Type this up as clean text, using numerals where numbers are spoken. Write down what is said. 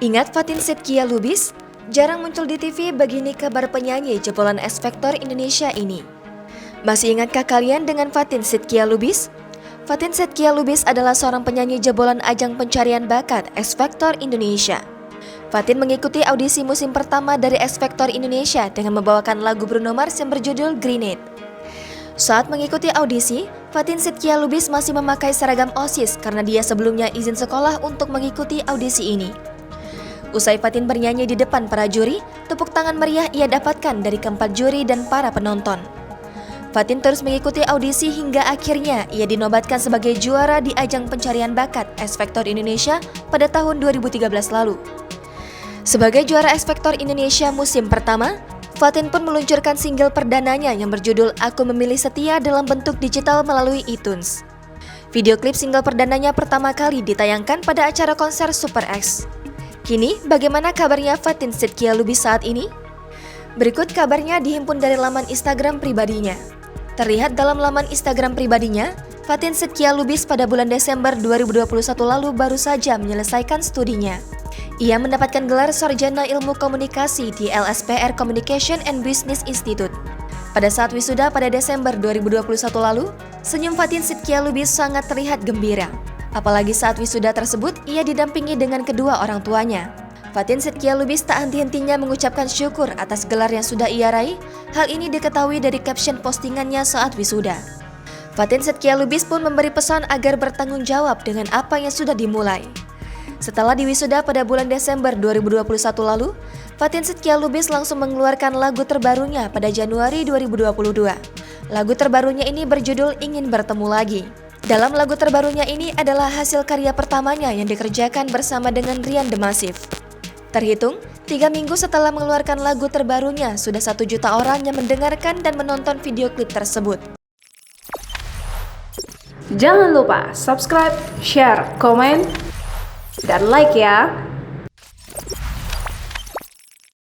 Ingat Fatin Shidqia Lubis? Jarang muncul di TV, begini kabar penyanyi jebolan X Factor Indonesia ini. Masih ingatkah kalian dengan Fatin Shidqia Lubis? Fatin Shidqia Lubis adalah seorang penyanyi jebolan ajang pencarian bakat X Factor Indonesia. Fatin mengikuti audisi musim pertama dari X Factor Indonesia dengan membawakan lagu Bruno Mars yang berjudul Grenade. Saat mengikuti audisi, Fatin Shidqia Lubis masih memakai seragam OSIS karena dia sebelumnya izin sekolah untuk mengikuti audisi ini. Usai Fatin bernyanyi di depan para juri, tepuk tangan meriah ia dapatkan dari keempat juri dan para penonton. Fatin terus mengikuti audisi hingga akhirnya ia dinobatkan sebagai juara di ajang pencarian bakat X Factor Indonesia pada tahun 2013 lalu. Sebagai juara X Factor Indonesia musim pertama, Fatin pun meluncurkan single perdananya yang berjudul Aku Memilih Setia dalam bentuk digital melalui iTunes. Video klip single perdananya pertama kali ditayangkan pada acara konser Super X. Kini, bagaimana kabarnya Fatin Shidqia Lubis saat ini? Berikut kabarnya dihimpun dari laman Instagram pribadinya. Terlihat dalam laman Instagram pribadinya, Fatin Shidqia Lubis pada bulan Desember 2021 lalu baru saja menyelesaikan studinya. Ia mendapatkan gelar Sarjana Ilmu Komunikasi di LSPR Communication and Business Institute. Pada saat wisuda pada Desember 2021 lalu, senyum Fatin Shidqia Lubis sangat terlihat gembira. Apalagi saat wisuda tersebut, ia didampingi dengan kedua orang tuanya. Fatin Shidqia Lubis tak henti-hentinya mengucapkan syukur atas gelar yang sudah ia raih. Hal ini diketahui dari caption postingannya saat wisuda. Fatin Shidqia Lubis pun memberi pesan agar bertanggung jawab dengan apa yang sudah dimulai. Setelah diwisuda pada bulan Desember 2021 lalu, Fatin Shidqia Lubis langsung mengeluarkan lagu terbarunya pada Januari 2022. Lagu terbarunya ini berjudul Ingin Bertemu Lagi. Dalam lagu terbarunya ini adalah hasil karya pertamanya yang dikerjakan bersama dengan Rian The Massive. Terhitung, 3 minggu setelah mengeluarkan lagu terbarunya, sudah 1 juta orang yang mendengarkan dan menonton video klip tersebut. Jangan lupa subscribe, share, komen, dan like ya!